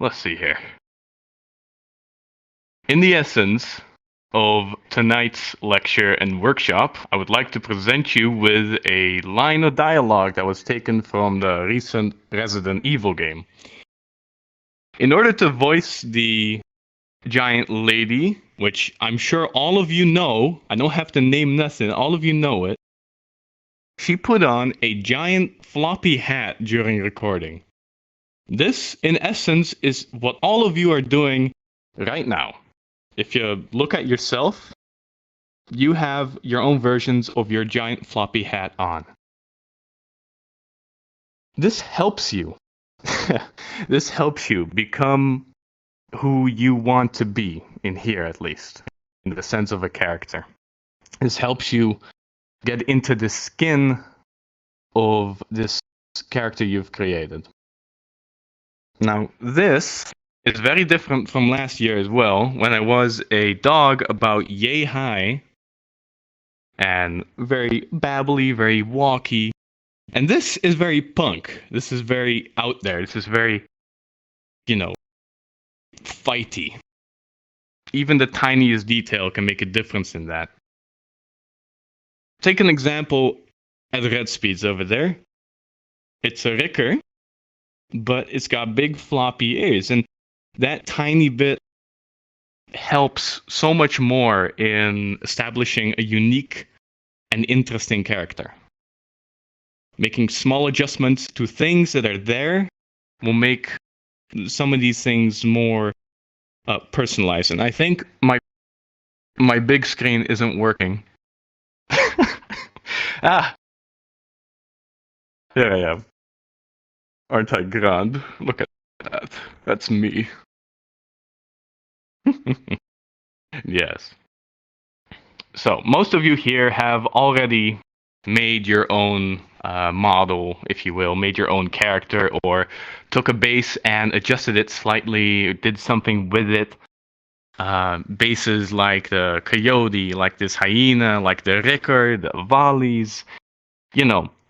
let's see here. In the essence of tonight's lecture and workshop, I would like to present you with a line of dialogue that was taken from the recent Resident Evil game. In order to voice the giant lady, which I'm sure all of you know, I don't have to name nothing, all of you know it, she put on a giant floppy hat during recording. This, in essence, is what all of you are doing right now. If you look at yourself, you have your own versions of your giant floppy hat on. This helps you. This helps you become who you want to be, in here at least, in the sense of a character. This helps you get into the skin of this character you've created. Now, this is very different from last year as well, when I was a dog about yay high and very babbly, very walky. And this is very punk. This is very out there. This is very, fighty. Even the tiniest detail can make a difference in that. Take an example at Red Speeds over there. It's a Ricker, but it's got big floppy ears, and that tiny bit helps so much more in establishing a unique and interesting character. Making small adjustments to things that are there will make some of these things more personalized. And I think my big screen isn't working. There I am. Aren't I grand? Look at that. That's me. Yes. So, most of you here have already made your own model, if you will, made your own character, or took a base and adjusted it slightly, did something with it. Bases like the coyote, like this hyena, like the Ricker, the valleys,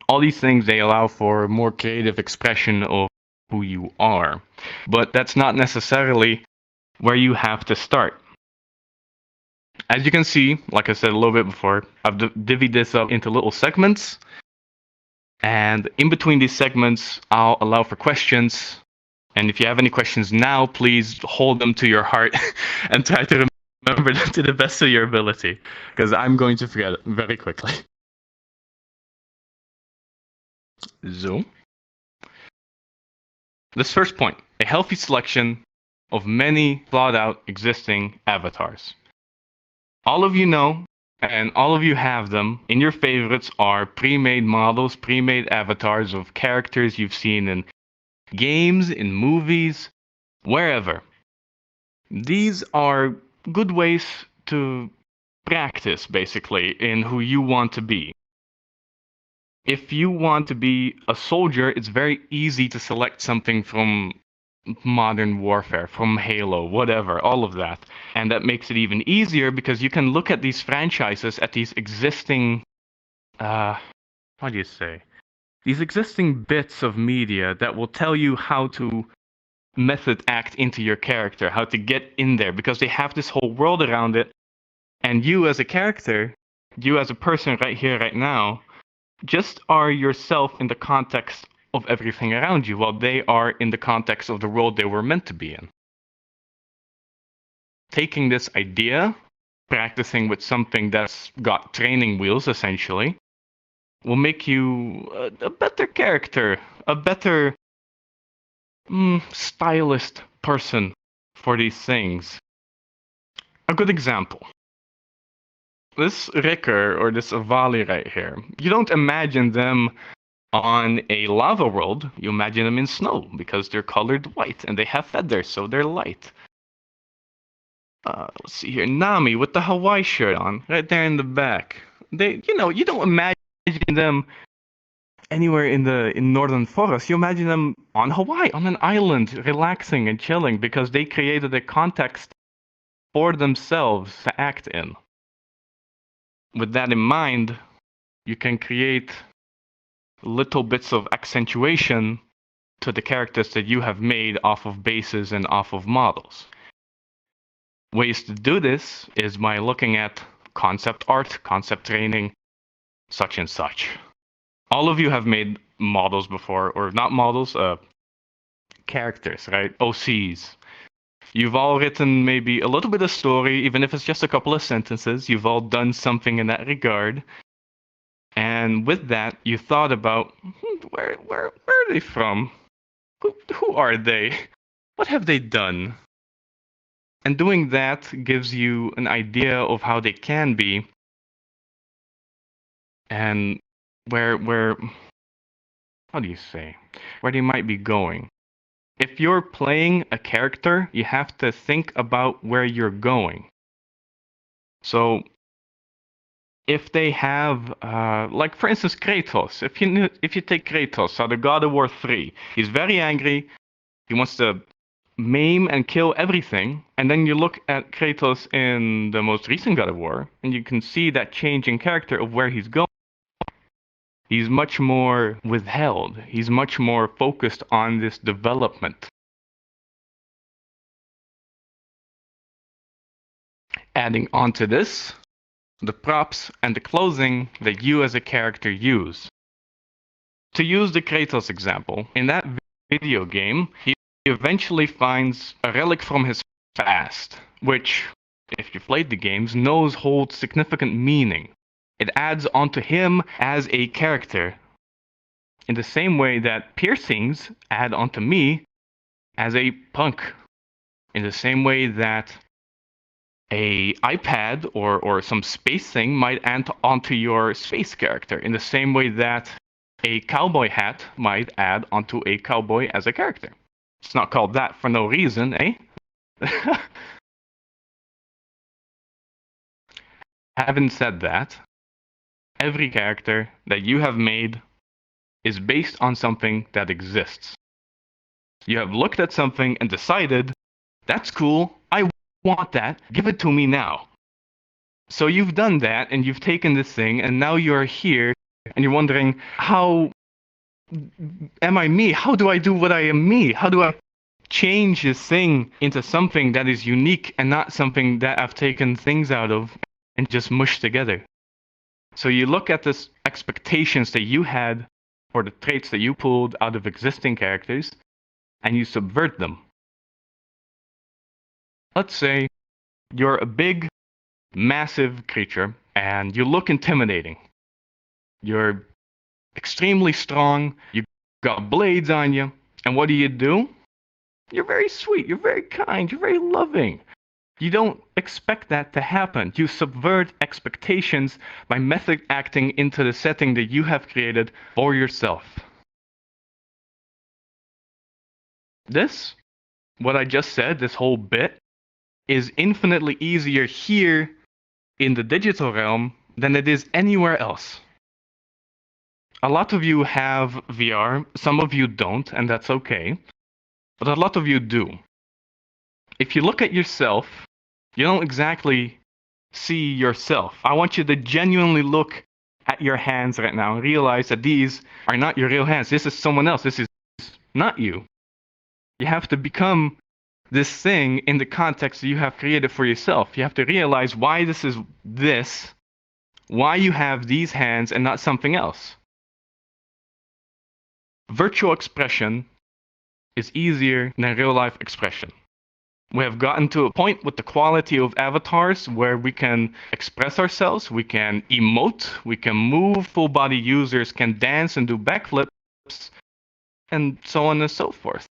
all these things, they allow for more creative expression of who you are. But that's not necessarily where you have to start. As you can see, like I said a little bit before, I've divvied this up into little segments. And in between these segments, I'll allow for questions. And if you have any questions now, please hold them to your heart and try to remember them to the best of your ability, because I'm going to forget it very quickly. Zoom. This first point, a healthy selection of many thought out existing avatars. All of you know, and all of you have them, in your favorites are pre-made models, pre-made avatars of characters you've seen in games, in movies, wherever. These are good ways to practice, basically, in who you want to be. If you want to be a soldier, it's very easy to select something from Modern Warfare, from Halo, whatever, all of that. And that makes it even easier because you can look at these franchises, at these existing, these existing bits of media that will tell you how to method act into your character, how to get in there, because they have this whole world around it. And you as a character, you as a person right here, right now, just are yourself in the context of everything around you, while they are in the context of the world they were meant to be in. Taking this idea, practicing with something that's got training wheels, essentially, will make you a better character, a better stylist person for these things. A good example. This Ricker, or this Avali right here, you don't imagine them on a lava world. You imagine them in snow because they're colored white and they have feathers, so they're light. Let's see here. Nami with the Hawaii shirt on, right there in the back. You don't imagine them anywhere in northern forest. You imagine them on Hawaii, on an island, relaxing and chilling, because they created a context for themselves to act in. With that in mind, you can create little bits of accentuation to the characters that you have made off of bases and off of models. Ways to do this is by looking at concept art, concept training, such and such. All of you have made models before, or not models, characters, right? OCs. You've all written maybe a little bit of story, even if it's just a couple of sentences. You've all done something in that regard. And with that, you thought about where are they from? Who are they? What have they done? And doing that gives you an idea of how they can be and where how do you say? Where they might be going. If you're playing a character, you have to think about where you're going. So if they have, like for instance, Kratos. If you take Kratos out of God of War 3, he's very angry. He wants to maim and kill everything. And then you look at Kratos in the most recent God of War, and you can see that change in character of where he's going. He's much more withheld. He's much more focused on this development. Adding on to this, the props and the clothing that you as a character use. To use the Kratos example, in that video game, he eventually finds a relic from his past, which, if you've played the games, knows holds significant meaning. It adds onto him as a character, in the same way that piercings add onto me as a punk, in the same way that a iPad or some space thing might add onto your space character, in the same way that a cowboy hat might add onto a cowboy as a character. It's not called that for no reason, eh? Having said that, every character that you have made is based on something that exists. You have looked at something and decided, that's cool, I want that, give it to me now. So you've done that, and you've taken this thing, and now you're here, and you're wondering, how am I me? How do I do what I am me? How do I change this thing into something that is unique and not something that I've taken things out of and just mushed together? So you look at this expectations that you had or the traits that you pulled out of existing characters, and you subvert them. Let's say you're a big, massive creature, and you look intimidating. You're extremely strong, you got blades on you, and what do? You're very sweet, you're very kind, you're very loving. You don't expect that to happen. You subvert expectations by method acting into the setting that you have created for yourself. This, what I just said, this whole bit, is infinitely easier here in the digital realm than it is anywhere else. A lot of you have VR, some of you don't, and that's okay, but a lot of you do. If you look at yourself, you don't exactly see yourself. I want you to genuinely look at your hands right now and realize that these are not your real hands. This is someone else. This is not you. You have to become this thing in the context that you have created for yourself. You have to realize why this is this, why you have these hands and not something else. Virtual expression is easier than real life expression. We have gotten to a point with the quality of avatars where we can express ourselves, we can emote, we can move, full body users can dance and do backflips, and so on and so forth.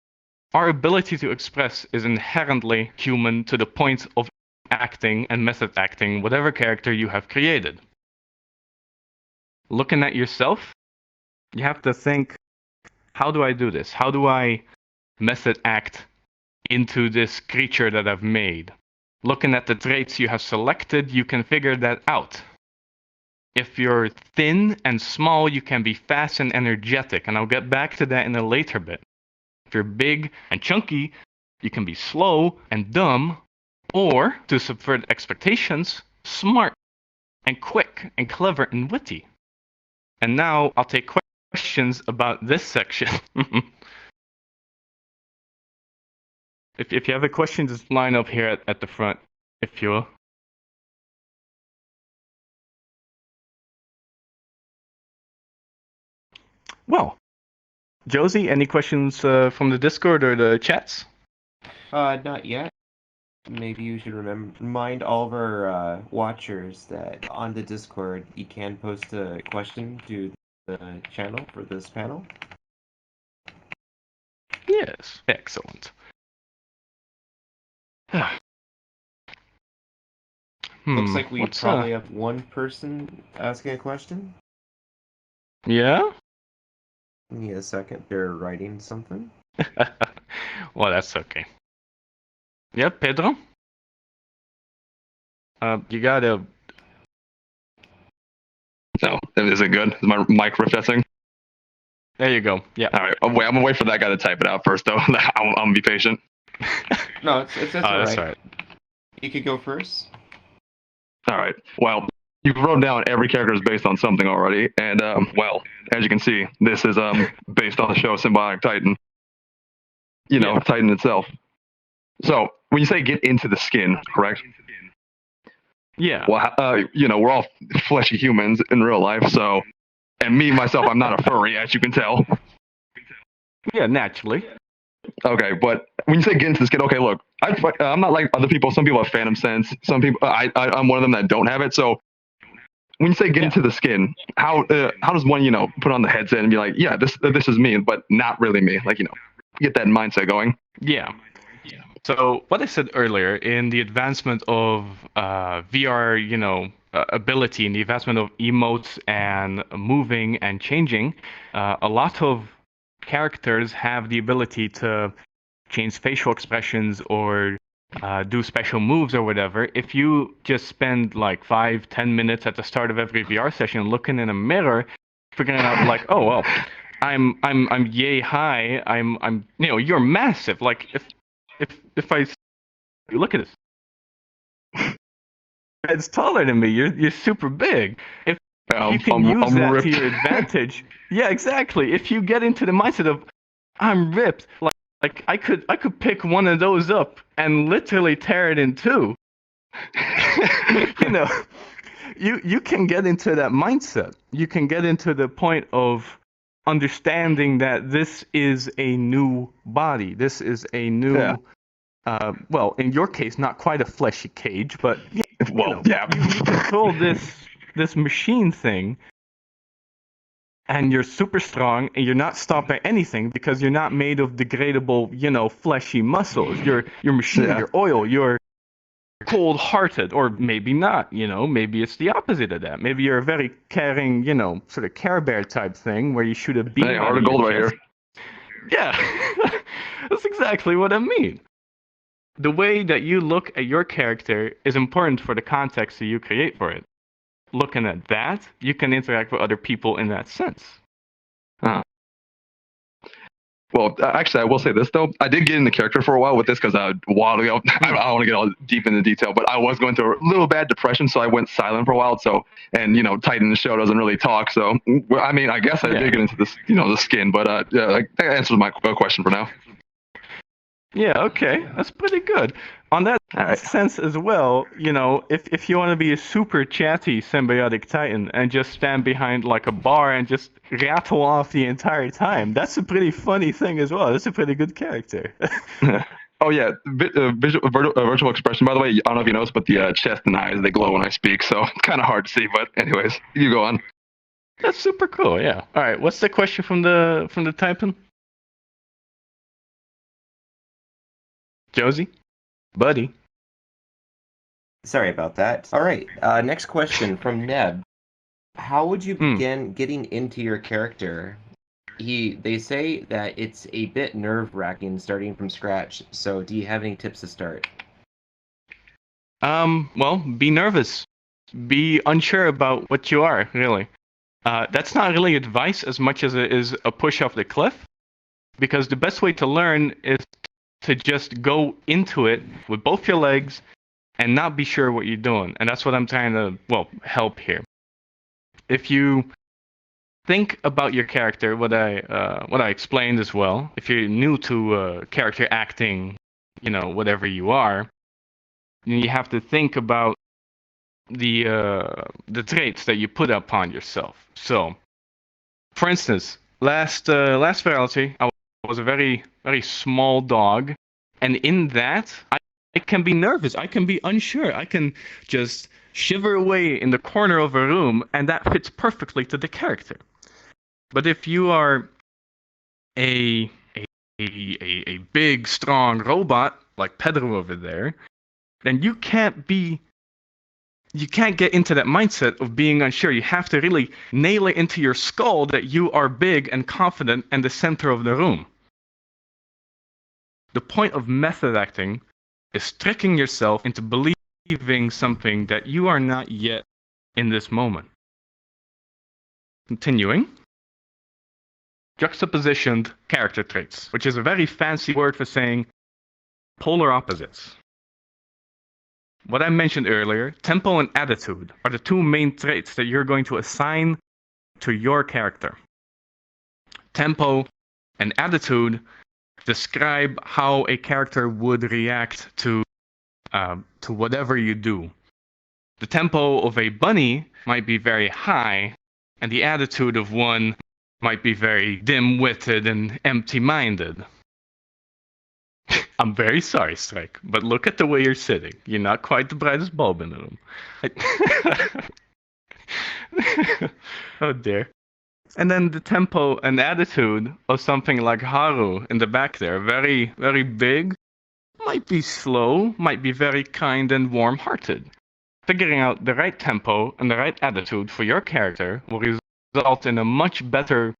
Our ability to express is inherently human to the point of acting and method acting whatever character you have created. Looking at yourself, you have to think, how do I do this? How do I method act into this creature that I've made? Looking at the traits you have selected, you can figure that out. If you're thin and small, you can be fast and energetic, and I'll get back to that in a later bit. If you're big and chunky, you can be slow and dumb, or, to subvert expectations, smart and quick and clever and witty. And now I'll take questions about this section. If you have a question, just line up here at the front, if you will. Well, Josie, any questions from the Discord or the chats? Not yet. Maybe you should remind all of our watchers that on the Discord you can post a question to the channel for this panel. Yes, excellent. Looks like we what's probably have one person asking a question. Yeah? Give me a second. They're writing something. Well, that's okay. Yeah, Pedro? You gotta... So, is it good? Is my mic processing? There you go. Yeah. All right. I'm gonna wait for that guy to type it out first, though. I'm gonna be patient. No, it's all that's right. all right. You could go first. All right. Well, you wrote down every character is based on something already, and well, as you can see, this is based on the show Symbiotic Titan. You know, Yeah. Titan itself. So when you say get into the skin, correct? Yeah. Well, you know, we're all fleshy humans in real life, so, and me myself, I'm not a furry, as you can tell. Yeah, naturally. Okay, but when you say get into the skin, okay, look, I'm not like other people. Some people have phantom sense. Some people, I'm one of them that don't have it. So when you say get into the skin, how does one, you know, put on the headset and be like, yeah, this is me, but not really me, like, you know, get that mindset going. Yeah. So what I said earlier, in the advancement of VR, you know, ability, in the advancement of emotes and moving and changing, a lot of characters have the ability to change facial expressions or do special moves or whatever. If you just spend like 5-10 minutes at the start of every VR session looking in a mirror, figuring out like, oh well, I'm yay high. I'm you know, you're massive. Like if I look at this, it's taller than me. You're super big. If you can use I'm that ripped. to your advantage, yeah, exactly. If you get into the mindset of I'm ripped, like I could pick one of those up and literally tear it in two. You know, you can get into that mindset. You can get into the point of understanding that this is a new body. This is a new Yeah. well, in your case, not quite a fleshy cage, but Well, you know, yeah. you control this machine thing, and you're super strong, and you're not stopped by anything because you're not made of degradable, you know, fleshy muscles. You're machine, Yeah. you're oil, you're cold-hearted, or maybe not. You know, maybe it's the opposite of that. Maybe you're a very caring, you know, sort of Care Bear type thing where you shoot a beam Hey, out heart of of your gold right chest. here. Yeah, that's exactly what I mean. The way that you look at your character is important for the context that you create for it. Looking at that, you can interact with other people in that sense. Well, actually, I will say this though. I did get into character for a while with this because a while ago, I don't want to get all deep into detail, but I was going through a little bad depression, so I went silent for a while. So, and you know, Titan the show doesn't really talk, so I mean, I guess I did get into this, you know, the skin, but yeah, like, that answers my question for now. Yeah, okay, that's pretty good. On that sense as well, you know, if you want to be a super chatty symbiotic titan and just stand behind like a bar and just rattle off the entire time, that's a pretty funny thing as well. That's a pretty good character. Oh yeah, virtual expression. By the way, I don't know if you noticed, but the chest and eyes they glow when I speak, so it's kind of hard to see. But anyways, you go on. That's super cool. Yeah. All right. What's the question from the titan? Josie, buddy. Sorry about that. All right. Next question from Neb. How would you begin getting into your character? They say that it's a bit nerve-wracking starting from scratch. So, do you have any tips to start? Well, be nervous. Be unsure about what you are, really. That's not really advice as much as it is a push off the cliff. Because the best way to learn is to just go into it with both your legs and not be sure what you're doing. And that's what I'm trying to, well, help here. If you think about your character, what I explained as well, if you're new to character acting, whatever you are, you have to think about the traits that you put upon yourself. So, for instance, last Furality, I was a very very small dog, and in that I can be nervous, I can be unsure, I can just shiver away in the corner of a room, and that fits perfectly to the character. But if you are a a big strong robot like Pedro over there, then you can't get into that mindset of being unsure. You have to really nail it into your skull that you are big and confident and the center of the room. The point of method acting is tricking yourself into believing something that you are not yet in this moment. Continuing. Juxtapositioned character traits, which is a very fancy word for saying polar opposites. What I mentioned earlier, tempo and attitude, are the two main traits that you're going to assign to your character. Tempo and attitude describe how a character would react to whatever you do. The tempo of a bunny might be very high, and the attitude of one might be very dim-witted and empty-minded. I'm very sorry, Strike, but look at the way you're sitting. You're not quite the brightest bulb in the room. Oh dear. And then the tempo and attitude of something like Haru in the back there, very, very big, might be slow, might be very kind and warm-hearted. Figuring out the right tempo and the right attitude for your character will result in a much better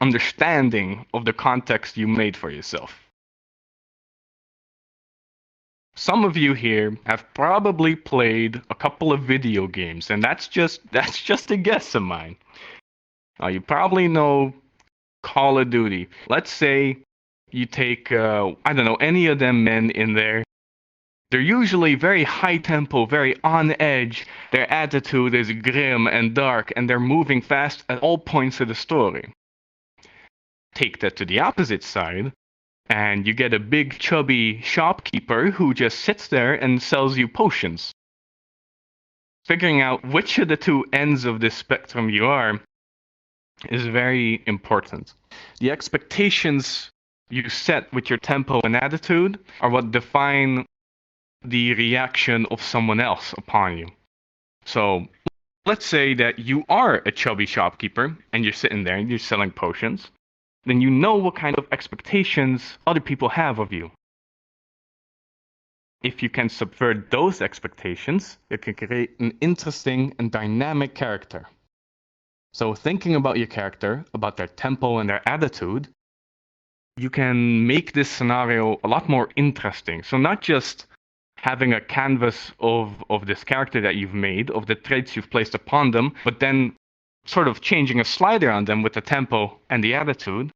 understanding of the context you made for yourself. Some of you here have probably played a couple of video games, and that's just a guess of mine. You probably know Call of Duty. Let's say you take, I don't know, any of them men in there. They're usually very high tempo, very on edge. Their attitude is grim and dark, and they're moving fast at all points of the story. Take that to the opposite side, and you get a big chubby shopkeeper who just sits there and sells you potions. Figuring out which of the two ends of this spectrum you are is very important. The expectations you set with your tempo and attitude are what define the reaction of someone else upon you. So let's say that you are a chubby shopkeeper and you're sitting there and you're selling potions. Then you know what kind of expectations other people have of you. If you can subvert those expectations, you can create an interesting and dynamic character. So thinking about your character, about their tempo and their attitude, you can make this scenario a lot more interesting. So not just having a canvas of this character that you've made, of the traits you've placed upon them, but then sort of changing a slider on them with the tempo and the attitude.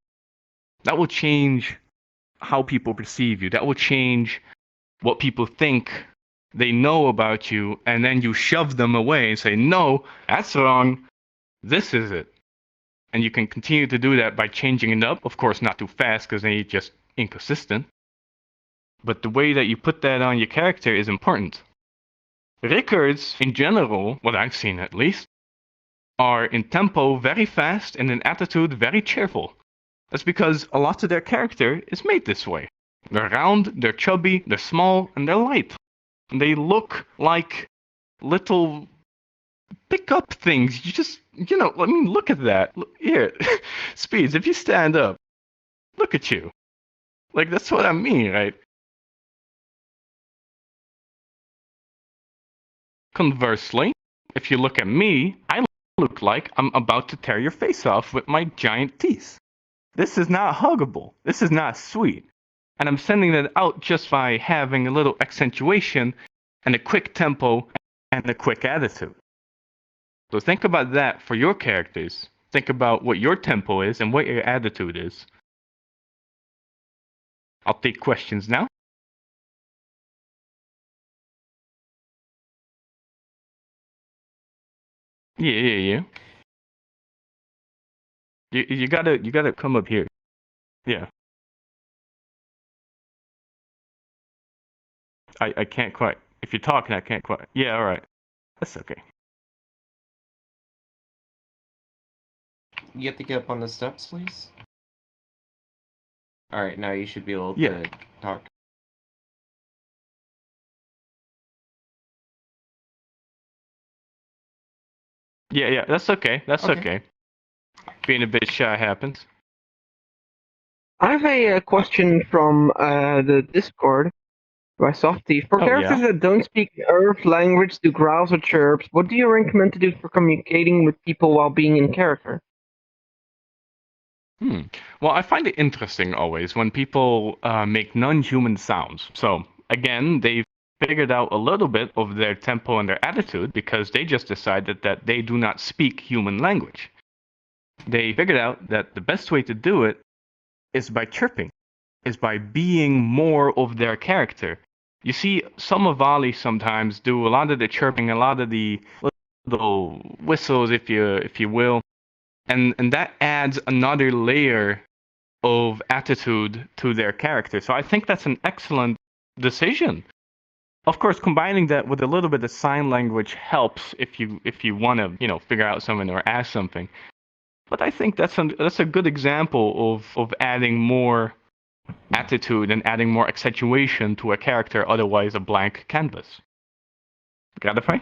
That will change how people perceive you. That will change what people think they know about you, and then you shove them away and say, no, that's wrong. This is it. And you can continue to do that by changing it up. Of course, not too fast, because then you're just inconsistent. But the way that you put that on your character is important. Rickards, in general, what I've seen at least, are in tempo very fast and in attitude very cheerful. That's because a lot of their character is made this way. They're round, they're chubby, they're small, and they're light. And they look like little pick-up things. Look at that. Here, Speeds, if you stand up, look at you. Like, that's what I mean, right? Conversely, if you look at me, I look like I'm about to tear your face off with my giant teeth. This is not huggable. This is not sweet. And I'm sending that out just by having a little accentuation and a quick tempo and a quick attitude. So think about that for your characters. Think about what your tempo is and what your attitude is. I'll take questions now. Yeah. You gotta come up here. Yeah. I can't quite. If you're talking, I can't quite. Yeah, all right. That's okay. You have to get up on the steps, please. All right, now you should be able Yeah. to talk. Yeah, that's okay. That's Okay. okay. Being a bit shy happens. I have a question from the Discord by Softy. For Oh, characters yeah? that don't speak Earth language, do growls or chirps, what do you recommend to do for communicating with people while being in character? Well, I find it interesting always when people make non-human sounds. So, again, they've figured out a little bit of their tempo and their attitude because they just decided that they do not speak human language. They figured out that the best way to do it is by chirping, is by being more of their character. You see, some of Vali sometimes do a lot of the chirping, a lot of the little whistles, if you will, and that adds another layer of attitude to their character. So I think that's an excellent decision. Of course, combining that with a little bit of sign language helps if you want to figure out something or ask something. But I think that's a good example of adding more attitude and adding more accentuation to a character, otherwise a blank canvas. Gratify?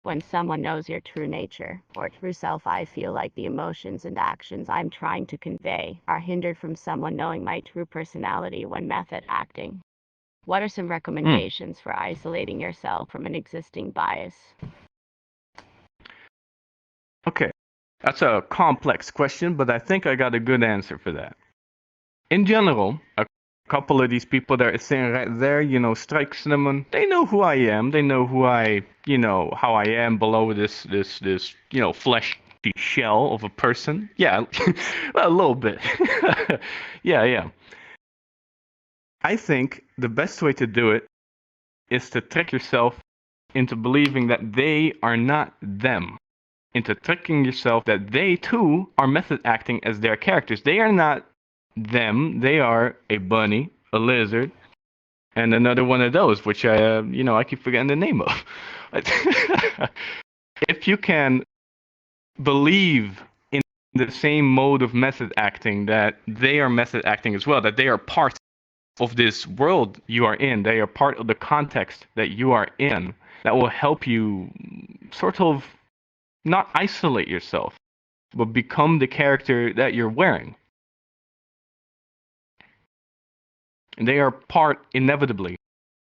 When someone knows your true nature or true self, I feel like the emotions and actions I'm trying to convey are hindered from someone knowing my true personality when method acting. What are some recommendations for isolating yourself from an existing bias? Okay, that's a complex question, but I think I got a good answer for that. In general, a couple of these people that are sitting right there, strike cinnamon, they know who I am. They know how I am below this fleshy shell of a person. Yeah, well, a little bit. Yeah. I think the best way to do it is to trick yourself into believing that they are not them. Into tricking yourself that they too are method acting as their characters. They are not them. They are a bunny, a lizard, and another one of those, which I keep forgetting the name of. If you can believe in the same mode of method acting that they are method acting as well, that they are part of this world you are in, they are part of the context that you are in, that will help you sort of not isolate yourself, but become the character that you're wearing. And they are part, inevitably,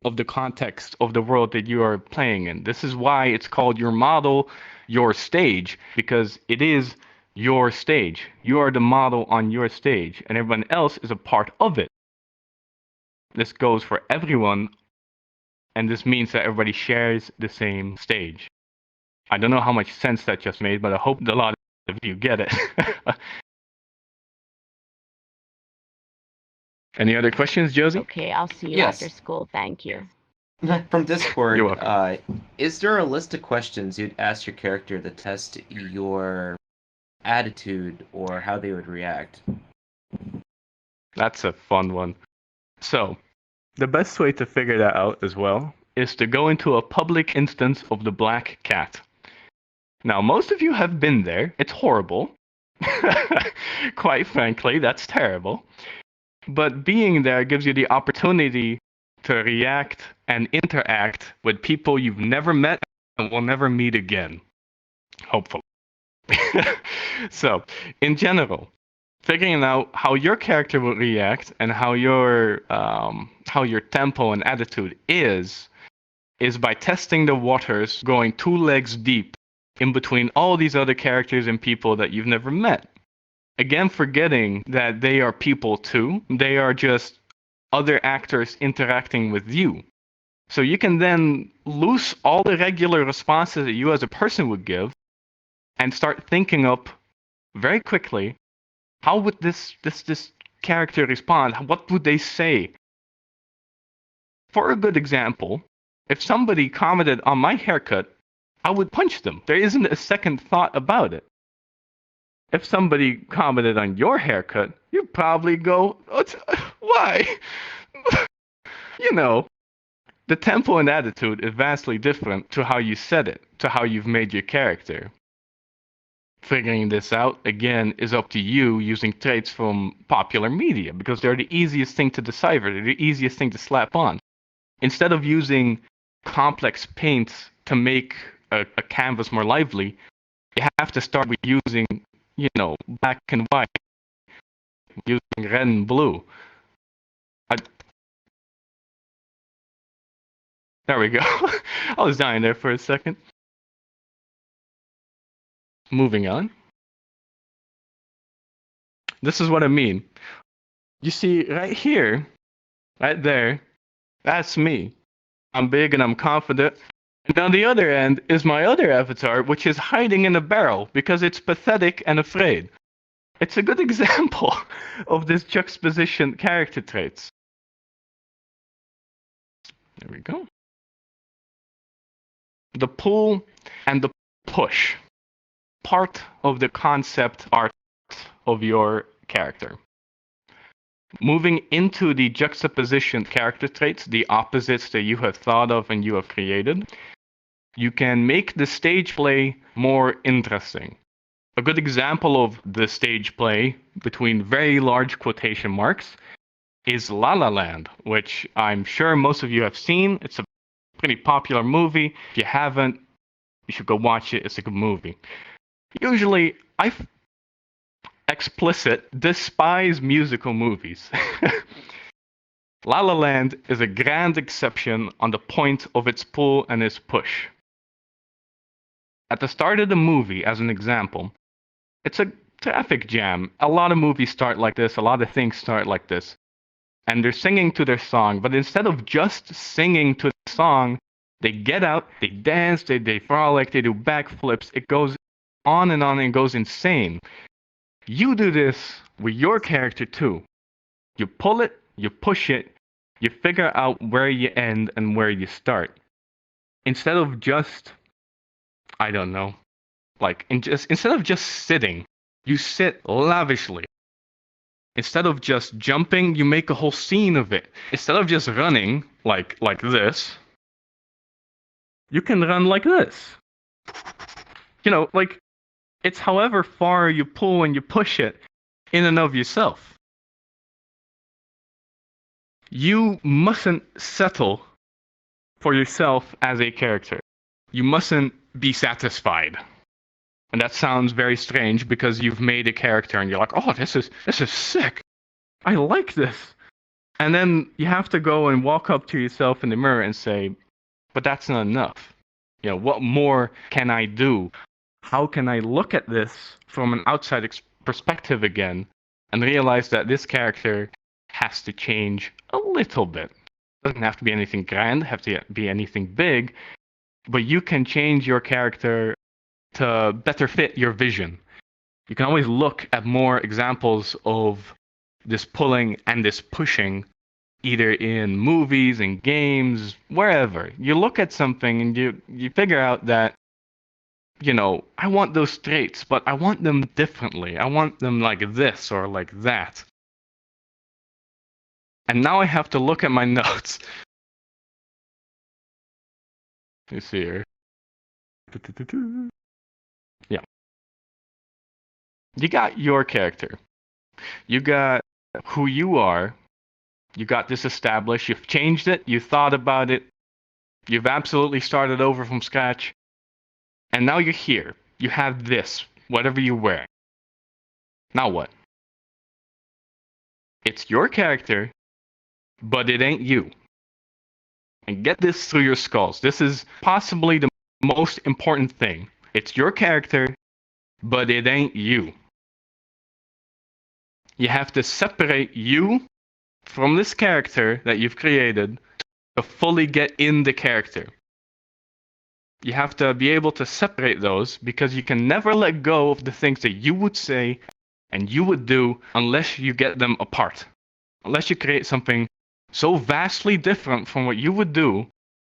of the context of the world that you are playing in. This is why it's called your model, your stage, because it is your stage. You are the model on your stage, and everyone else is a part of it. This goes for everyone, and this means that everybody shares the same stage. I don't know how much sense that just made, but I hope a lot of you get it. Any other questions, Josie? Okay, I'll see you Yes. after school. Thank you. From Discord, You're welcome. is there a list of questions you'd ask your character to test your attitude or how they would react? That's a fun one. So, the best way to figure that out as well is to go into a public instance of the Black Cat. Now, most of you have been there. It's horrible. Quite frankly, that's terrible. But being there gives you the opportunity to react and interact with people you've never met and will never meet again. Hopefully. So, in general, figuring out how your character will react and how your tempo and attitude is by testing the waters, going 2 legs deep in between all these other characters and people that you've never met. Again, forgetting that they are people too. They are just other actors interacting with you. So you can then loose all the regular responses that you as a person would give and start thinking up very quickly, how would this character respond? What would they say? For a good example, if somebody commented on my haircut, I would punch them. There isn't a second thought about it. if somebody commented on your haircut, you'd probably go, why? You know, the tempo and attitude is vastly different to how you said it, to how you've made your character. Figuring this out, again, is up to you using traits from popular media, because they're the easiest thing to decipher, they're the easiest thing to slap on. Instead of using complex paints to make a canvas more lively, you have to start with using, black and white, using red and blue. There we go. I was dying there for a second. Moving on. This is what I mean. You see, right here, right there, that's me. I'm big and I'm confident. And on the other end is my other avatar, which is hiding in a barrel because it's pathetic and afraid. It's a good example of this juxtaposition character traits. There we go. The pull and the push. Part of the concept art of your character. Moving into the juxtaposition character traits, the opposites that you have thought of and you have created, you can make the stage play more interesting. A good example of the stage play, between very large quotation marks, is La La Land, which I'm sure most of you have seen. It's a pretty popular movie. If you haven't, you should go watch it. It's a good movie. Usually, I despise musical movies. La La Land is a grand exception on the point of its pull and its push. At the start of the movie, as an example, it's a traffic jam. A lot of movies start like this, a lot of things start like this. And they're singing to their song, but instead of just singing to the song, they get out, they dance, they frolic, they do backflips. It goes on and goes insane. You do this with your character too. You pull it, you push it, you figure out where you end and where you start. Instead of just, I don't know, instead of just sitting, you sit lavishly. Instead of just jumping, you make a whole scene of it. Instead of just running like this, you can run like this. It's however far you pull and you push it in and of yourself. You mustn't settle for yourself as a character. You mustn't be satisfied. And that sounds very strange because you've made a character and you're like, oh, this is sick. I like this. And then you have to go and walk up to yourself in the mirror and say, but that's not enough. What more can I do? How can I look at this from an outside perspective again and realize that this character has to change a little bit? It doesn't have to be anything grand, have to be anything big, but you can change your character to better fit your vision. You can always look at more examples of this pulling and this pushing, either in movies, in games, wherever. You look at something and you figure out that, I want those traits, but I want them differently. I want them like this or like that. And now I have to look at my notes. You see here. Yeah. You got your character. You got who you are. You got this established. You've changed it. You thought about it. You've absolutely started over from scratch. And now you're here. You have this, whatever you wear. Now what? It's your character, but it ain't you. And get this through your skulls. This is possibly the most important thing. It's your character, but it ain't you. You have to separate you from this character that you've created to fully get in the character. You have to be able to separate those because you can never let go of the things that you would say and you would do unless you get them apart. Unless you create something so vastly different from what you would do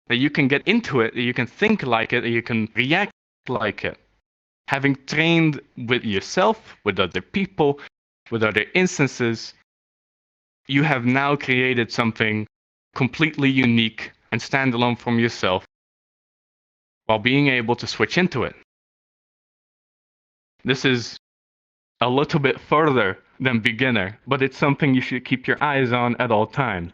that you can get into it, that you can think like it, that you can react like it. Having trained with yourself, with other people, with other instances, you have now created something completely unique and standalone from yourself while being able to switch into it. This is a little bit further than beginner, but it's something you should keep your eyes on at all times.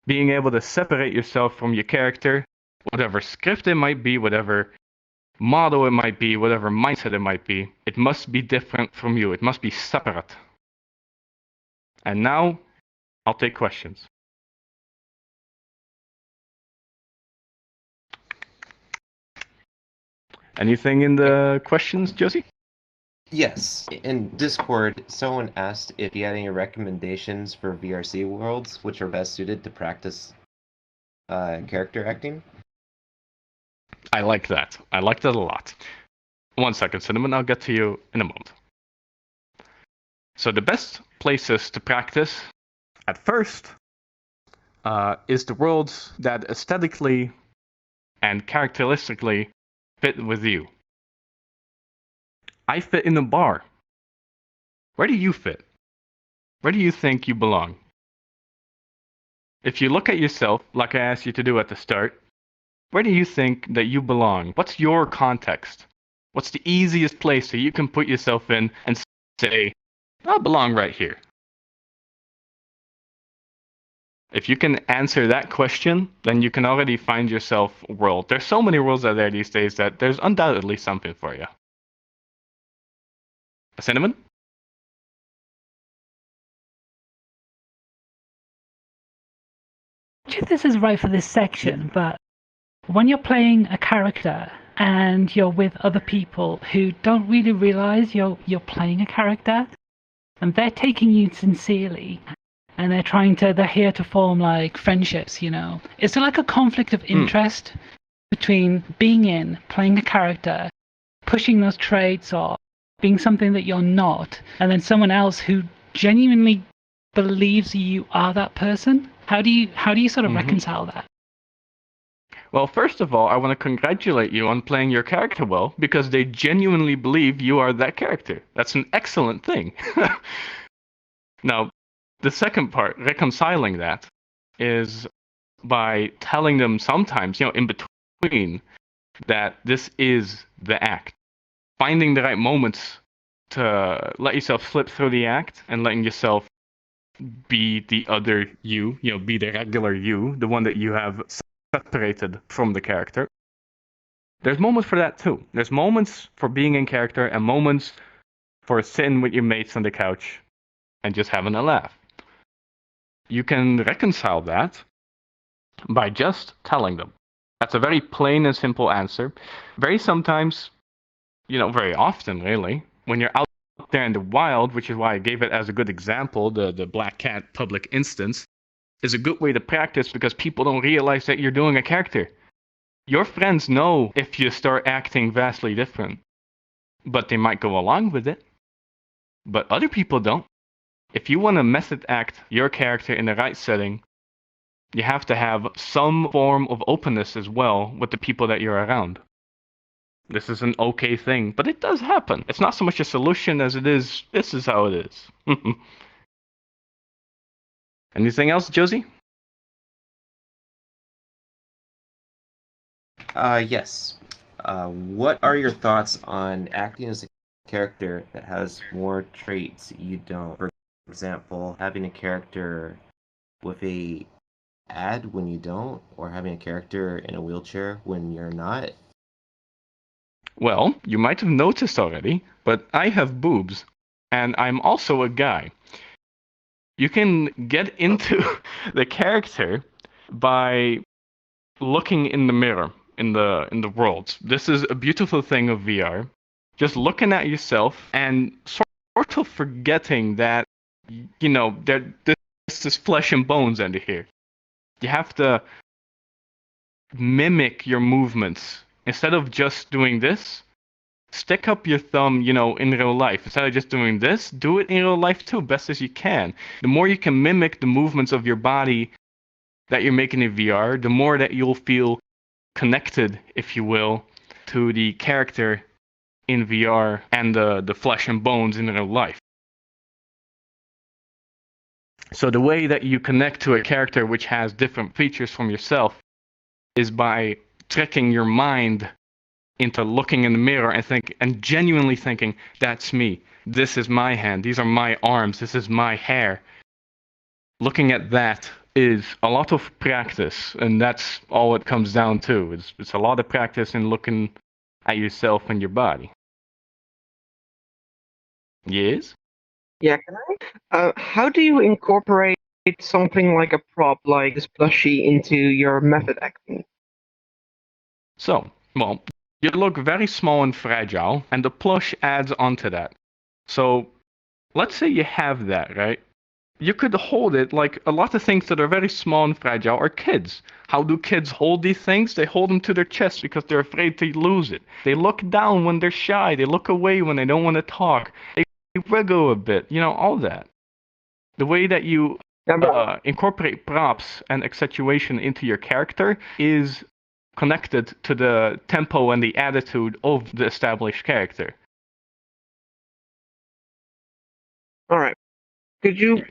Being able to separate yourself from your character, whatever script it might be, whatever model it might be, whatever mindset it might be, it must be different from you. It must be separate. And now, I'll take questions. Anything in the questions, Josie? Yes. In Discord, someone asked if you had any recommendations for VRC worlds which are best suited to practice character acting. I like that. I like that a lot. 1 second, Cinnamon. I'll get to you in a moment. So the best places to practice at first is the worlds that aesthetically and characteristically fit with you. I fit in a bar. Where do you fit? Where do you think you belong? If you look at yourself, like I asked you to do at the start, where do you think that you belong? What's your context? What's the easiest place that you can put yourself in and say, I belong right here? If you can answer that question, then you can already find yourself a world. There's so many worlds out there these days that there's undoubtedly something for you. Cinnamon? I'm not sure if this is right for this section, but when you're playing a character and you're with other people who don't really realize you're playing a character, and they're taking you sincerely, and they're here to form like friendships, you know. Is there like a conflict of interest between playing a character, pushing those traits or being something that you're not, and then someone else who genuinely believes you are that person? How do you sort of reconcile that? Well, first of all, I want to congratulate you on playing your character well, because they genuinely believe you are that character. That's an excellent thing. Now, the second part, reconciling that, is by telling them sometimes, in between, that this is the act. Finding the right moments to let yourself slip through the act and letting yourself be the other you, be the regular you, the one that you have separated from the character. There's moments for that too. There's moments for being in character and moments for sitting with your mates on the couch and just having a laugh. You can reconcile that by just telling them. That's a very plain and simple answer. Very often really, when you're out there in the wild, which is why I gave it as a good example, the Black Cat public instance, is a good way to practice because people don't realize that you're doing a character. Your friends know if you start acting vastly different, but they might go along with it. But other people don't. If you want to method act your character in the right setting, you have to have some form of openness as well with the people that you're around. This is an okay thing, but it does happen. It's not so much a solution as it is, this is how it is. Anything else, Josie? Yes. What are your thoughts on acting as a character that has more traits you don't? For example, having a character with a ad when you don't, or having a character in a wheelchair when you're not? Well, you might have noticed already, but I have boobs, and I'm also a guy. You can get into the character by looking in the mirror in the world. This is a beautiful thing of VR. Just looking at yourself and sort of forgetting that this is flesh and bones under here. You have to mimic your movements. Instead of just doing this, stick up your thumb, in real life. Instead of just doing this, do it in real life too, best as you can. The more you can mimic the movements of your body that you're making in VR, the more that you'll feel connected, if you will, to the character in VR and the flesh and bones in real life. So the way that you connect to a character which has different features from yourself is by tricking your mind into looking in the mirror and genuinely thinking, that's me. This is my hand. These are my arms. This is my hair. Looking at that is a lot of practice, and that's all it comes down to. It's a lot of practice in looking at yourself and your body. Yes? Yeah, can I? How do you incorporate something like a prop like this plushie into your method acting? So, well, you look very small and fragile, and the plush adds onto that. So, let's say you have that, right? You could hold it like a lot of things that are very small and fragile are kids. How do kids hold these things? They hold them to their chest because they're afraid to lose it. They look down when they're shy. They look away when they don't want to talk. They wiggle a bit, all that. The way that you incorporate props and accentuation into your character is connected to the tempo and the attitude of the established character. All right. Could you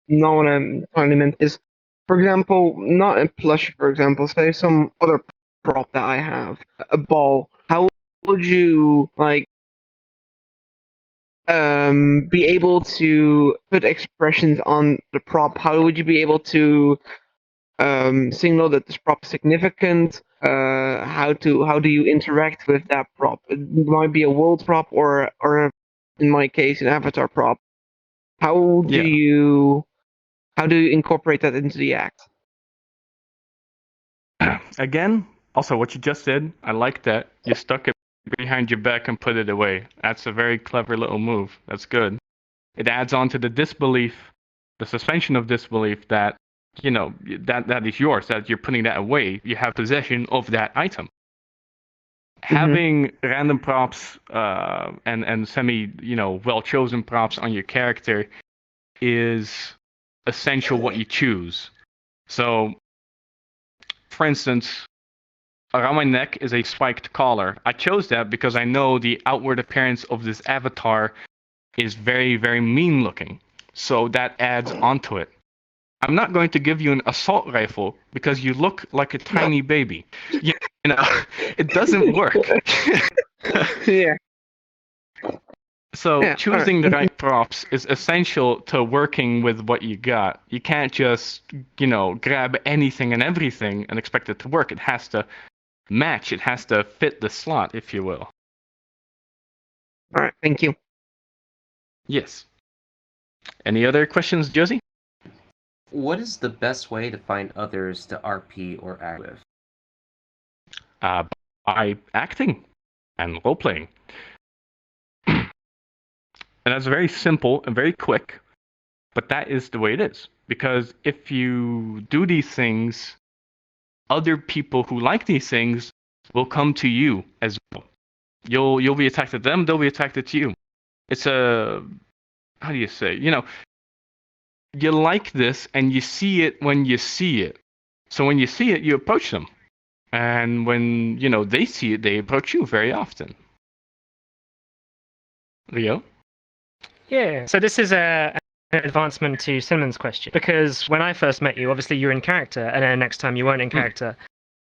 not what I'm finally meant is, for example, not a plush, for example, say some other prop that I have, a ball. How would you be able to put expressions on the prop? How would you be able to signal that this prop is significant? How do you interact with that prop? It might be a world prop or in my case an avatar prop. How do you incorporate that into the act? Again, also what you just did, I like that. You stuck it behind your back and put it away. That's a very clever little move. That's good. It adds on to the disbelief, the suspension of disbelief that, that is yours, that you're putting that away. You have possession of that item. Having random props and semi, well-chosen props on your character is essential what you choose. So, for instance, around my neck is a spiked collar. I chose that because I know the outward appearance of this avatar is very, very mean looking. So that adds onto it. I'm not going to give you an assault rifle because you look like a tiny baby. It doesn't work. Yeah. So choosing the right props is essential to working with what you got. You can't just, grab anything and everything and expect it to work. It has to match. It has to fit the slot, if you will. All right. Thank you. Yes. Any other questions, Josie? What is the best way to find others to RP or act with? By acting and role-playing. And that's very simple and very quick, but that is the way it is. Because if you do these things, other people who like these things will come to you as well. You'll be attracted to them, they'll be attracted to you. It's how do you say? You like this and you see it when you see it. So when you see it, you approach them. And when, they see it, they approach you very often. Leo? Yeah, so this is an advancement to Cinnamon's question. Because when I first met you, obviously you were in character, and then next time you weren't in character.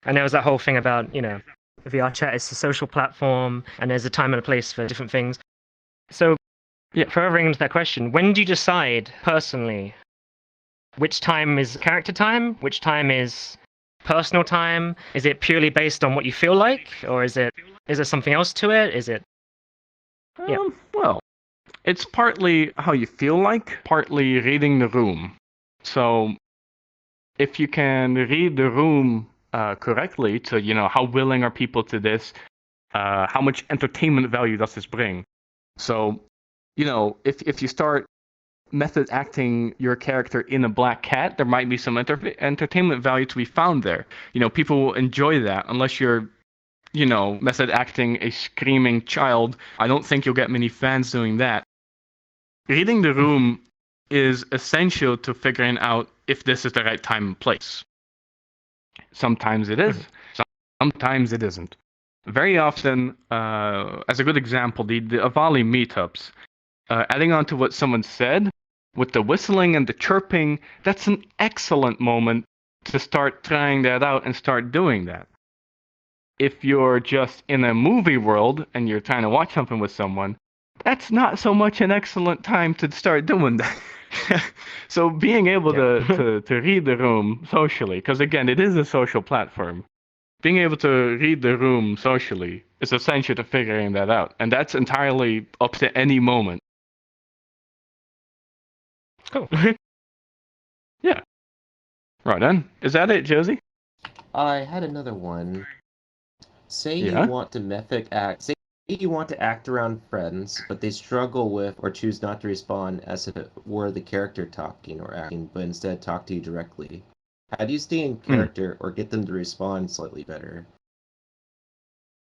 And there was that whole thing about, VR chat is a social platform, and there's a time and a place for different things. So, furthering into that question, when do you decide, personally, which time is character time, which time is personal time? Is it purely based on what you feel like, or is there something else to it? Is it... Well, it's partly how you feel like, partly reading the room. So, if you can read the room correctly to, how willing are people to this, how much entertainment value does this bring? So, if you start method acting your character in a black cat, there might be some entertainment value to be found there. People will enjoy that unless you're, method acting a screaming child. I don't think you'll get many fans doing that. Reading the room is essential to figuring out if this is the right time and place. Sometimes it is, sometimes it isn't. very often, as a good example, the Avali meetups, adding on to what someone said, with the whistling and the chirping, that's an excellent moment to start trying that out and start doing that. If you're just in a movie world and you're trying to watch something with someone, that's not so much an excellent time to start doing that. So being able to read the room socially, because again, it is a social platform, being able to read the room socially is essential to figuring that out. And that's entirely up to any moment. Cool. Yeah. Right then. Is that it, Josie? I had another one. Say you Yeah. want to method act. Say you want to act around friends, but they struggle with or choose not to respond as if it were the character talking or acting, but instead talk to you directly. How do you stay in character or get them to respond slightly better?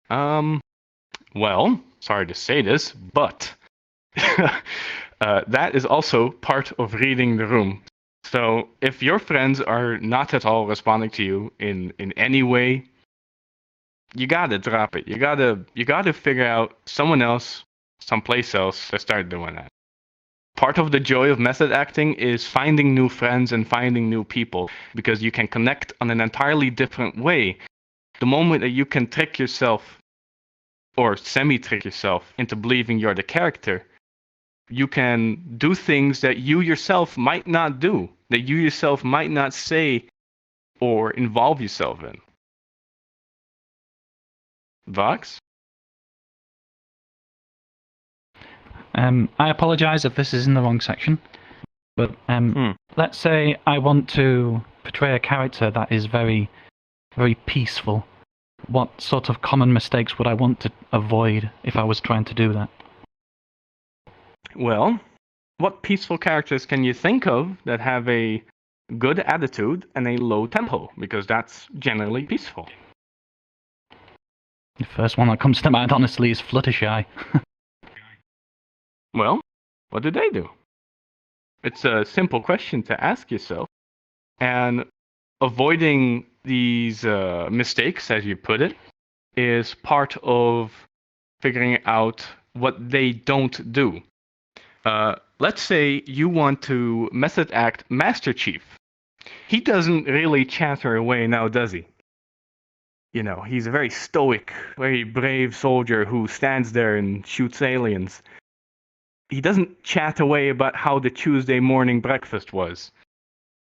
Well, sorry to say this, but that is also part of reading the room. So if your friends are not at all responding to you in any way, you gotta drop it. You gotta figure out someone else, someplace else to start doing that. Part of the joy of method acting is finding new friends and finding new people, because you can connect on an entirely different way. The moment that you can trick yourself or semi-trick yourself into believing you're the character, you can do things that you yourself might not do, that you yourself might not say or involve yourself in. Vox? I apologize if this is in the wrong section, but let's say I want to portray a character that is very, very peaceful. What sort of common mistakes would I want to avoid if I was trying to do that? Well, what peaceful characters can you think of that have a good attitude and a low tempo? Because that's generally peaceful. The first one that comes to mind, honestly, is Fluttershy. Well, what do they do? It's a simple question to ask yourself. And avoiding these mistakes, as you put it, is part of figuring out what they don't do. Let's say you want to method act Master Chief. He doesn't really chatter away now, does he? You know, he's a very stoic, very brave soldier who stands there and shoots aliens. He doesn't chat away about how the Tuesday morning breakfast was.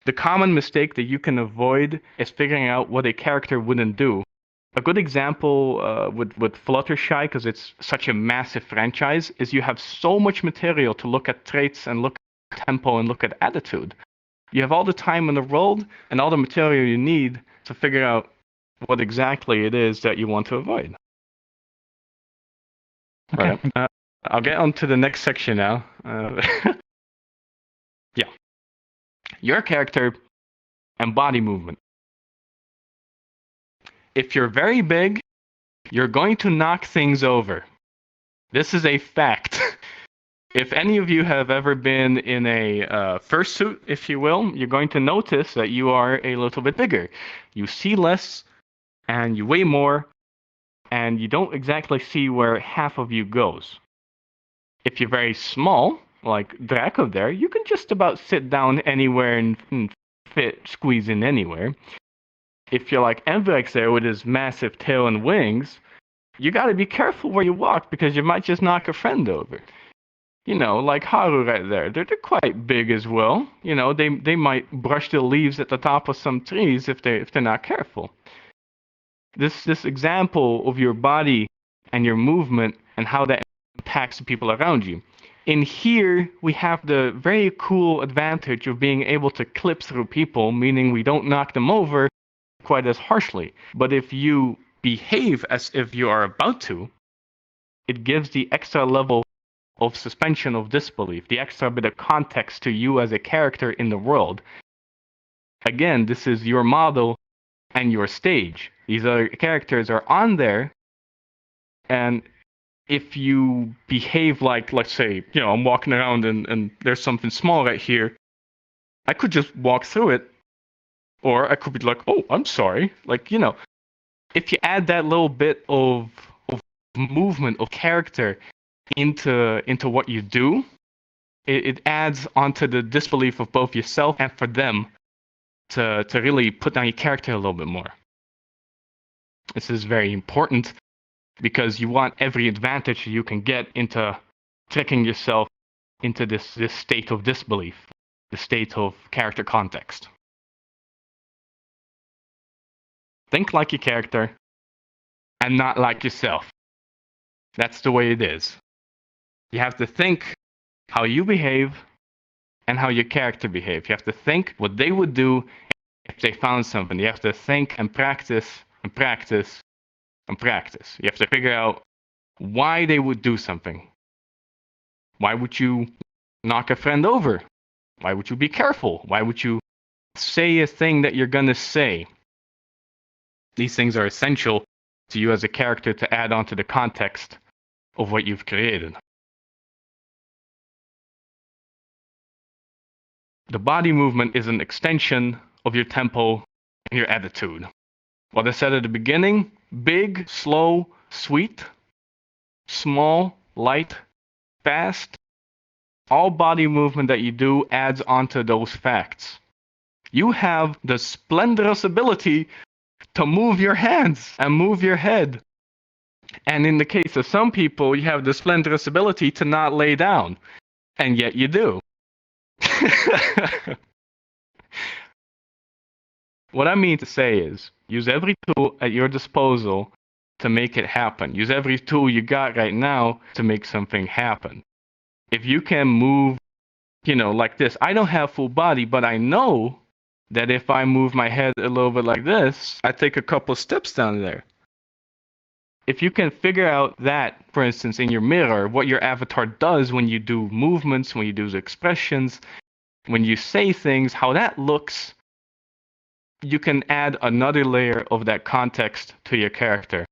The common mistake that you can avoid is figuring out what a character wouldn't do. A good example with Fluttershy, because it's such a massive franchise, is you have so much material to look at traits and look at tempo and look at attitude. You have all the time in the world and all the material you need to figure out what exactly it is that you want to avoid. Okay. Right. I'll get on to the next section now. Yeah. Your character and body movement. If you're very big, you're going to knock things over. This is a fact. If any of you have ever been in a fursuit, if you will, you're going to notice that you are a little bit bigger. You see less, and you weigh more, and you don't exactly see where half of you goes. If you're very small, like Draco there, you can just about sit down anywhere and squeeze in anywhere. If you're like Mvex there with his massive tail and wings, you gotta be careful where you walk because you might just knock a friend over. You know, like Haru right there. They're quite big as well. You know, they might brush the leaves at the top of some trees if they're not careful. This example of your body and your movement and how that impacts the people around you. In here, we have the very cool advantage of being able to clip through people, meaning we don't knock them over quite as harshly. But if you behave as if you are about to, it gives the extra level of suspension of disbelief, the extra bit of context to you as a character in the world. Again, this is your model and your stage. These other characters are on there, and if you behave like, let's say, you know, I'm walking around and there's something small right here, I could just walk through it, or I could be like, oh, I'm sorry. Like, you know, if you add that little bit of movement, of character into what you do, it adds onto the disbelief of both yourself and for them to really put down your character a little bit more. This is very important because you want every advantage you can get into tricking yourself into this state of disbelief, the state of character context. Think like your character and not like yourself. That's the way it is. You have to think how you behave and how your character behaves. You have to think what they would do if they found something. You have to think and practice and practice and practice. You have to figure out why they would do something. Why would you knock a friend over? Why would you be careful? Why would you say a thing that you're going to say? These things are essential to you as a character to add on to the context of what you've created. The body movement is an extension of your tempo and your attitude. What I said at the beginning, big, slow, sweet, small, light, fast, all body movement that you do adds onto those facts. You have the splendorous ability to move your hands and move your head. And in the case of some people, you have the splendorous ability to not lay down. And yet you do. What I mean to say is, use every tool at your disposal to make it happen. Use every tool you got right now to make something happen. If you can move, like this, I don't have full body, but I know that if I move my head a little bit like this, I take a couple steps down there. If you can figure out that, for instance, in your mirror, what your avatar does when you do movements, when you do expressions, when you say things, how that looks, you can add another layer of that context to your character,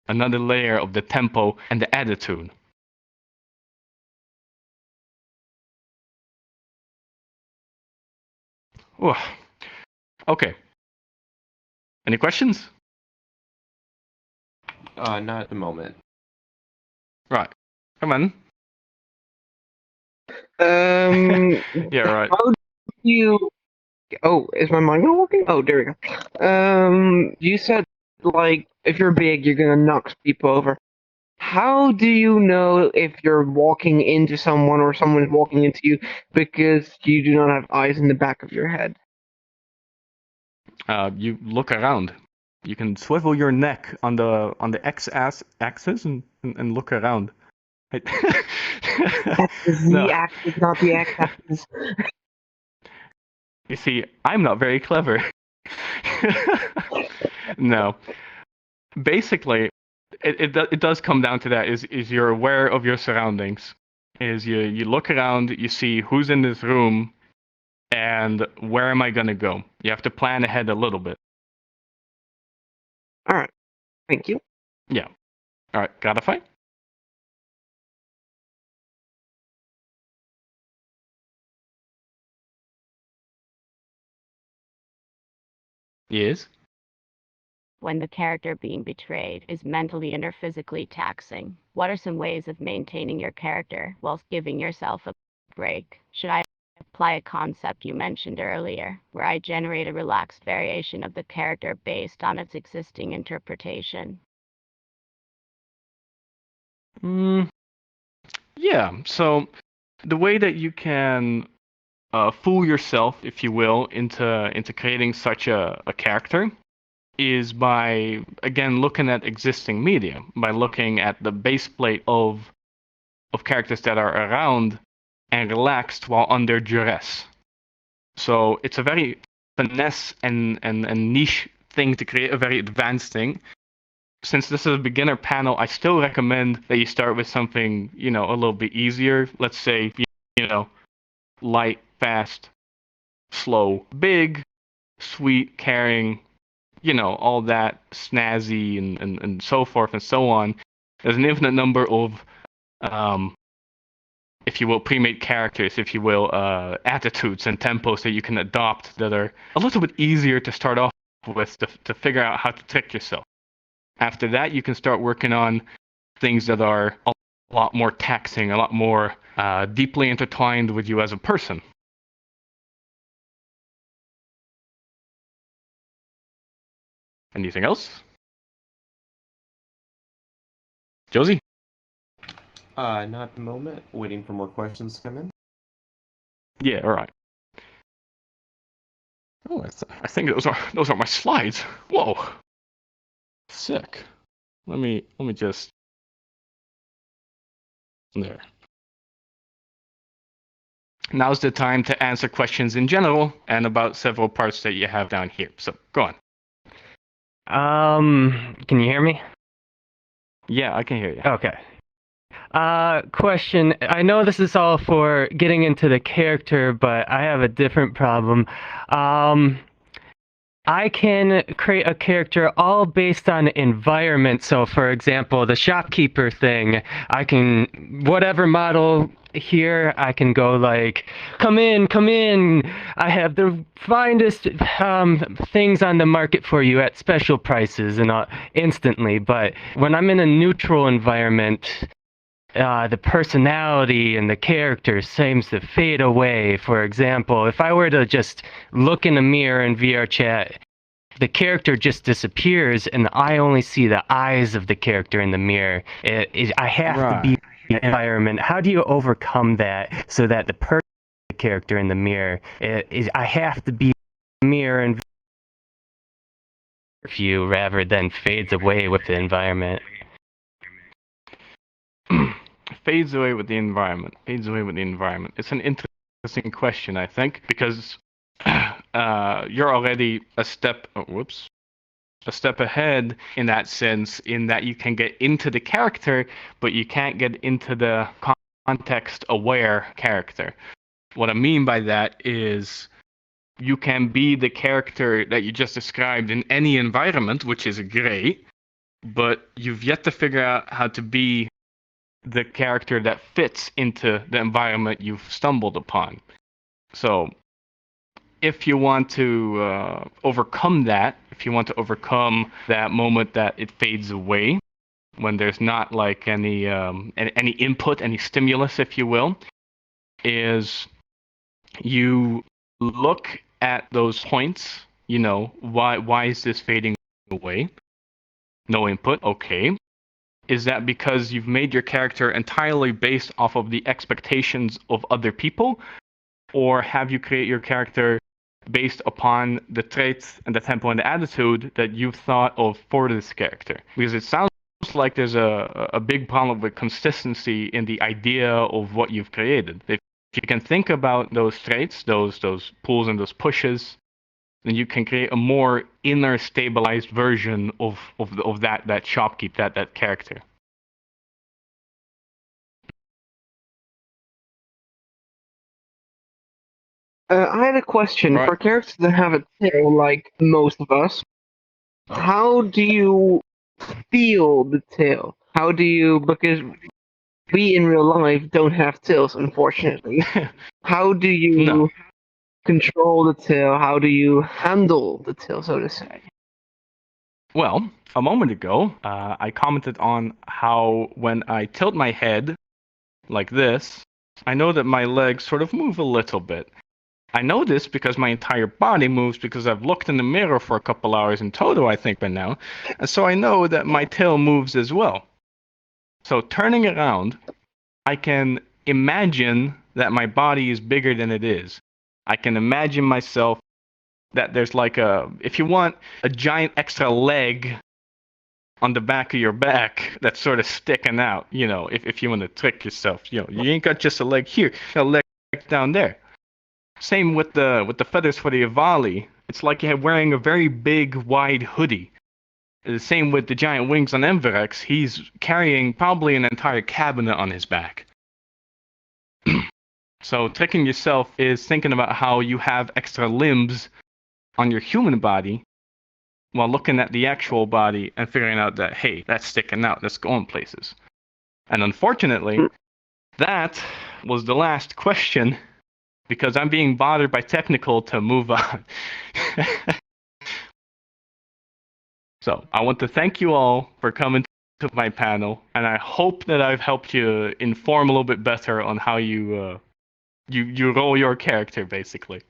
another layer of the tempo and the attitude. Ooh. Okay. Any questions? Not at the moment. Right. Come on. Yeah, right. How do you? Oh, is my micro working? Oh, there we go. You said like if you're big, you're gonna knock people over. How do you know if you're walking into someone or someone's walking into you because you do not have eyes in the back of your head? You look around. You can swivel your neck on the x-axis and look around. That's the z-axis, not the x-axis. You see, I'm not very clever. No. Basically, it does come down to that. Is you're aware of your surroundings. Is you look around, you see who's in this room, and where am I gonna go? You have to plan ahead a little bit. All right. Thank you. Yeah. All right. Got a fight? Yes. When the character being betrayed is mentally and or physically taxing, what are some ways of maintaining your character whilst giving yourself a break? Should I apply a concept you mentioned earlier, where I generate a relaxed variation of the character based on its existing interpretation? Yeah. So the way that you can fool yourself, if you will, into creating such a character is by, again, looking at existing media, by looking at the base plate of characters that are around and relaxed while under duress. So it's a very finesse and niche thing to create a very advanced thing. Since this is a beginner panel, I still recommend that you start with something, a little bit easier. Let's say, light, fast, slow, big, sweet, caring, all that snazzy and so forth and so on. There's an infinite number of, if you will, pre-made characters, if you will, attitudes and tempos that you can adopt that are a little bit easier to start off with to figure out how to trick yourself. After that, you can start working on things that are a lot more taxing, a lot more deeply intertwined with you as a person. Anything else? Josie? Not at the moment. Waiting for more questions to come in. Yeah, all right. Oh, I think those are my slides. Whoa, sick. Let me just there. Now's the time to answer questions in general and about several parts that you have down here. So go on. Can you hear me? Yeah, I can hear you. Okay. Question. I know this is all for getting into the character, but I have a different problem. I can create a character all based on environment. So, for example, the shopkeeper thing, I can, whatever model here, I can go like, come in, come in. I have the finest things on the market for you at special prices and instantly. But when I'm in a neutral environment, the personality and the character seems to fade away. For example, if I were to just look in a mirror in VR chat, the character just disappears and I only see the eyes of the character in the mirror. I have to be in the environment. How do you overcome that so that the character in the mirror I have to be in the mirror and view rather than fades away with the environment? Fades away with the environment. Fades away with the environment. It's an interesting question, I think, because you're already a step ahead in that sense, in that you can get into the character, but you can't get into the context-aware character. What I mean by that is you can be the character that you just described in any environment, which is great, but you've yet to figure out how to be the character that fits into the environment you've stumbled upon. So if you want to overcome that, if you want to overcome that moment that it fades away, when there's not like any input, any stimulus, if you will, is you look at those points. You know, why is this fading away? No input. Okay. Is that because you've made your character entirely based off of the expectations of other people? Or have you created your character based upon the traits and the tempo and the attitude that you've thought of for this character? Because it sounds like there's a big problem with consistency in the idea of what you've created. If you can think about those traits, those pulls and those pushes, then you can create a more inner stabilized version of that shopkeep, that character. I had a question. Right. For characters that have a tail, like most of us, how do you feel the tail? How do you, because we in real life don't have tails, unfortunately. How do you No. control the tail? How do you handle the tail, so to say? Well, a moment ago, I commented on how when I tilt my head like this, I know that my legs sort of move a little bit. I know this because my entire body moves because I've looked in the mirror for a couple hours in total, I think, by now. And so I know that my tail moves as well. So turning around, I can imagine that my body is bigger than it is. I can imagine myself that there's like if you want, a giant extra leg on the back of your back that's sort of sticking out, you know, if you want to trick yourself. You know, you ain't got just a leg here, you got a leg down there. Same with the feathers for the Avali. It's like you're wearing a very big, wide hoodie. The same with the giant wings on Enverex. He's carrying probably an entire cabinet on his back. So tricking yourself is thinking about how you have extra limbs on your human body while looking at the actual body and figuring out that, hey, that's sticking out, that's going places. And unfortunately, that was the last question because I'm being bothered by technical to move on. So I want to thank you all for coming to my panel, and I hope that I've helped you inform a little bit better on how you roll your character, basically.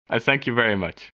I thank you very much.